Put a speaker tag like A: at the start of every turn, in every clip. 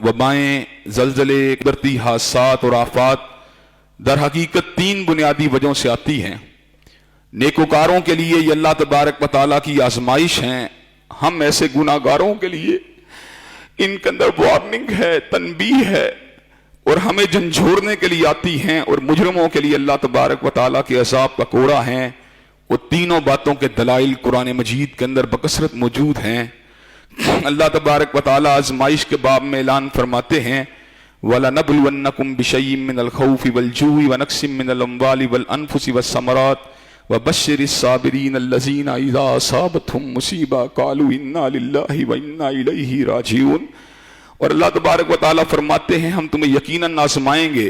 A: वबाएं, ज़लज़ले, कुदरती हादसात और आफात दर हकीकत तीन बुनियादी वजहों से आती हैं। नेकोकारों के लिए ये अल्लाह तबारक व तआला की आजमाइश हैं। हम ऐसे गुनाहगारों के लिए इनके अंदर वार्निंग है, तनबीह है, और हमें झंझोड़ने के लिए आती हैं। और मुजरमों के लिए अल्लाह तबारक व तआला के अज़ाब का कोड़ा है। वो तीनों बातों के दलाइल कुरान मजीद के अंदर बकसरत मौजूद हैं। अल्लाह तबारक व तआला आजमाइश के बाब में ऐलान फरमाते हैं, वलनबलुवन्नकुम बिशैइन मिनल खौफि वल जूइ व नक्सिम मिनल अम्वालि वल अनफुसि वस्समरात व बश्शिरिस साबिरीन अल्लज़ीना इज़ा असाबतहुम मुसीबा क़ालू इन्ना लिल्लाहि व इन्ना इलैहि राजिऊन। और अल्लाह तबारक व तआला फरमाते हैं, हम तुम्हें यकीनन आजमाएंगे,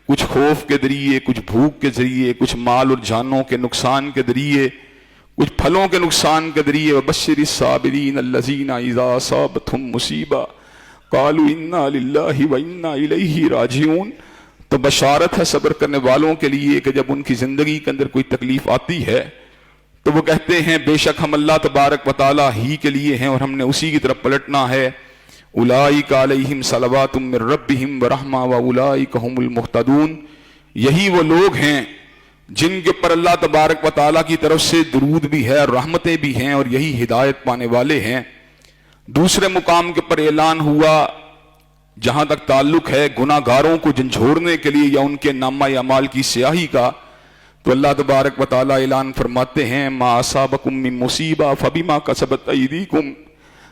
A: कुछ खौफ के जरिए, कुछ भूख के जरिए, कुछ माल और जानों के नुकसान के जरिए, कुछ फलों के नुकसान के जरिए। व बश्शिरिस साबिरीन अल्लज़ीना इज़ा असाबतहुम मुसीबा क़ालू इन्ना लिल्लाहि व इन्ना इलैहि राजिऊन। तो बशारत है सब्र करने वालों के लिए कि जब उनकी जिंदगी के अंदर कोई तकलीफ आती है तो वो कहते हैं बेशक हम अल्लाह तबारक व तआला ही के लिए हैं और हमने उसी की तरफ पलटना है। उलाइका अलैहिम सलवातुम मिर रब्बिहिम व रहमा व उलाइका हुमुल मुहतदून। यही वो लोग हैं जिनके पर अल्लाह तबारक व तआला की तरफ से दुरूद भी है, रहमतें भी हैं, और यही हिदायत पाने वाले हैं। दूसरे मुकाम के पर ऐलान हुआ जहां तक ताल्लुक है गुनाहगारों को झंझोड़ने के लिए या उनके नामा अमाल की स्याही का, तो अल्लाह तबारक व तआला ऐलान फरमाते हैं, मा असाबकुम मिन मुसीबा फबिमा कसबत अयदीकुम।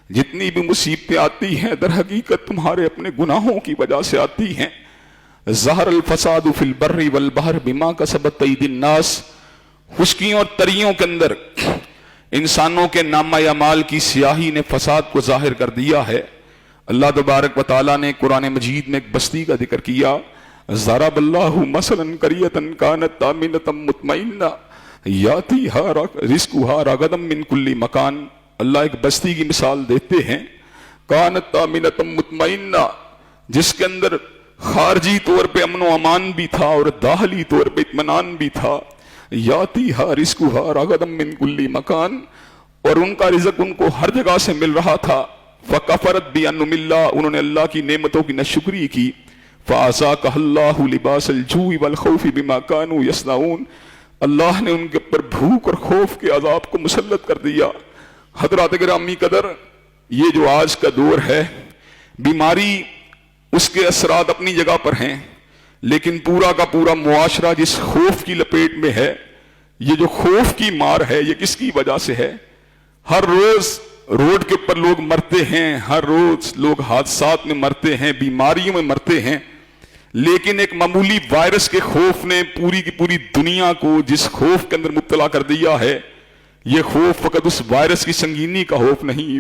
A: जितनी भी मुसीबतें आती हैं दर हकीकत तुम्हारे अपने गुनाहों की वजह से आती हैं। ज़हरल फसादु फिल बर्रि वल बहर बिमा कसबत अयदिन नास। खुश्कियों और तरियों के अंदर इंसानों के नामा अमाल की स्याही ने फसाद को जाहिर कर दिया है। अल्लाह तबारक व तआला ने कुरान मजीद में एक बस्ती का जिक्र किया, ज़रबल्लाहु मसलन क़रियतन कानत आमिनतम मुतमइन्ना यातीहा रिज़्क़ुहा रगदम मिन कुल्ली मकान। अल्लाह एक बस्ती की मिसाल देते हैं, कानत आमिनतम मुतमइन्ना, जिसके अंदर खारजी तौर पे अमन व अमान भी था और दाखिली तौर पे इत्मीनान भी था। यातीहा रिज़्क़ुहा रगदम मिन कुल्ली मकान, और उनका रिज़्क़ उनको हर जगह से मिल रहा था। फ़कफ़रत बिअन्नुमिल्लाह, उन्होंने अल्लाह की नेमतों की नाशुक्री की। फ़अज़ाक़हल्लाहु लिबासल जूइ वल खौफ़ि बिमा कानू यसनऊन। अल्लाह ने उनके ऊपर भूख और खौफ के अज़ाब को मुसल्लत कर दिया। हज़रात गिरामी कदर, ये जो आज का दौर है, बीमारी उसके असरात अपनी जगह पर हैं, लेकिन पूरा का पूरा मुआशरा जिस खौफ की लपेट में है, ये जो खौफ की मार है, ये किसकी वजह से है? हर रोज रोड के ऊपर लोग मरते हैं, हर रोज लोग हादसात में मरते हैं, बीमारियों में मरते हैं, लेकिन एक मामूली वायरस के खौफ ने पूरी की पूरी दुनिया को जिस खौफ के अंदर मुब्तला कर दिया है, ये खौफ फकत उस वायरस की संगीनी का खौफ नहीं।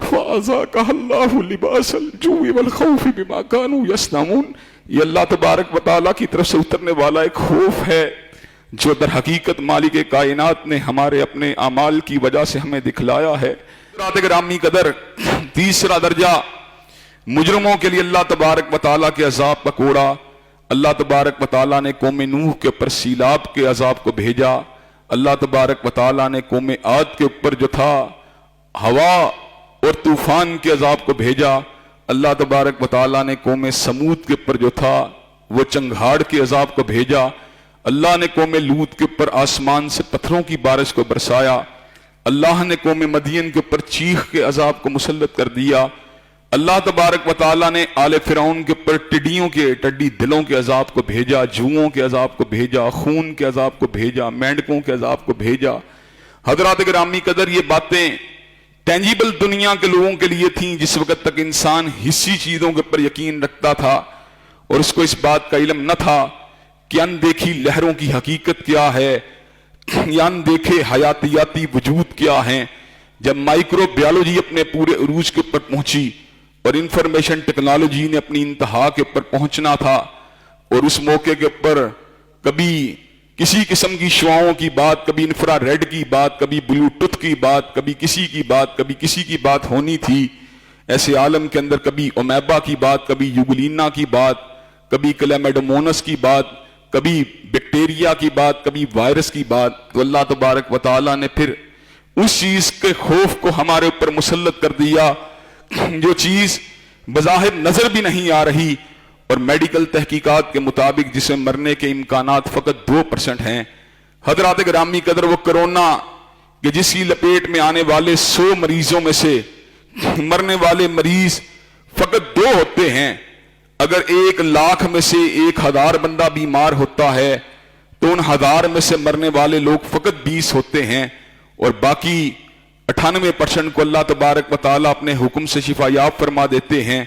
A: फ़अज़ाक़हल्लाहु लिबासल जूइ वल खौफ़ि बिमा कानू यसनऊन। ये अल्लाह तबारक व तआला की तरफ से उतरने वाला एक खौफ है जो दर हकीकत मालिक कायनात ने हमारे अपने अमाल की वजह से हमें दिखलाया है। गिरामी कदर, तीसरा दर्जा मुजरमों के लिए अल्लाह तबारक व तआला के अजाब का कोड़ा। अल्लाह तबारक व तआला ने कौम नूह के ऊपर सीलाब के अजाब को भेजा। अल्लाह तबारक व तआला ने कौम आद के ऊपर जो था हवा और तूफान के अजाब को भेजा। अल्लाह तबारक व तआला ने कौम समूद के ऊपर जो था वो चंगाड़ के अजाब को भेजा। अल्लाह ने कौम लूत के ऊपर आसमान से पत्थरों की बारिश को बरसाया। अल्लाह ने कौम मदियन के ऊपर चीख के अजाब को मुसल्लत कर दिया। अल्लाह तबारक व तआला ने आले फिरौन के ऊपर टिड्डियों के टड्डी दिलों के अजाब को भेजा, जुओं के अजाब को भेजा, खून के अजाब को भेजा, मेंढकों के अजाब को भेजा। हज़रात गिरामी कदर, ये बातें टेंजिबल दुनिया के लोगों के लिए थीं जिस वक्त तक इंसान हिस्सी चीजों के ऊपर यकीन रखता था और उसको इस बात का इल्म न था कि अनदेखी लहरों की हकीकत क्या है या अनदेखे हयातियाती वजूद क्या हैं। जब माइक्रोबायोलॉजी अपने पूरे उरूज के ऊपर पहुंची और इंफॉर्मेशन टेक्नोलॉजी ने अपनी इंतहा के ऊपर पहुंचना था, और उस मौके के ऊपर कभी किसी किस्म की शुआओं की बात, कभी इंफ्रारेड की बात, कभी ब्लूटूथ की बात, कभी किसी की बात, कभी किसी की बात होनी थी। ऐसे आलम के अंदर कभी ओमेबा की बात, कभी यूगलिना की बात, कभी क्लैमिडोमोनस की बात, कभी बैक्टीरिया की बात, कभी वायरस की बात। तो अल्लाह तबारक व तआला ने फिर उस चीज के खौफ को हमारे ऊपर मुसल्लत कर दिया جو چیز بظاہر نظر بھی نہیں آ رہی اور میڈیکل تحقیقات کے مطابق جسے مرنے کے امکانات فقط 2% ہیں۔ حضرات گرامی قدر، وہ کرونا کہ جس کی لپیٹ میں آنے والے 100 مریضوں میں سے مرنے والے مریض فقط 2 ہوتے ہیں۔ اگر 1,00,000 میں سے 1,000 بندہ بیمار ہوتا ہے تو ان 1000 میں سے مرنے والے لوگ فقط 20 ہوتے ہیں، اور باقی 98% کو اللہ تبارک و تعالیٰ اپنے حکم سے شفا یاب فرما دیتے ہیں۔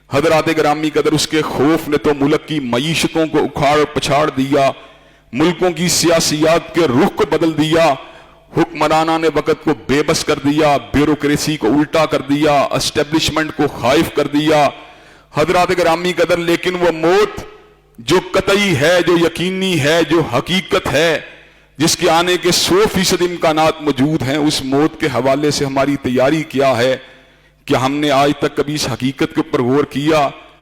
A: حضرات گرامی قدر، اس کے خوف نے تو ملک کی معیشتوں کو اکھاڑ پچھاڑ دیا، ملکوں کی سیاسیات کے رخ کو بدل دیا، حکمرانہ نے وقت کو بے بس کر دیا، بیوروکریسی کو الٹا کر دیا، اسٹیبلشمنٹ کو خائف کر دیا۔ حضرات گرامی قدر، لیکن وہ موت جو قطعی ہے، جو یقینی ہے، جو حقیقت ہے، جس کے آنے کے 100% امکانات موجود ہیں، اس موت کے حوالے سے ہماری تیاری کیا ہے؟ کہ ہم نے آج تک کبھی اس حقیقت کے اوپر غور کیا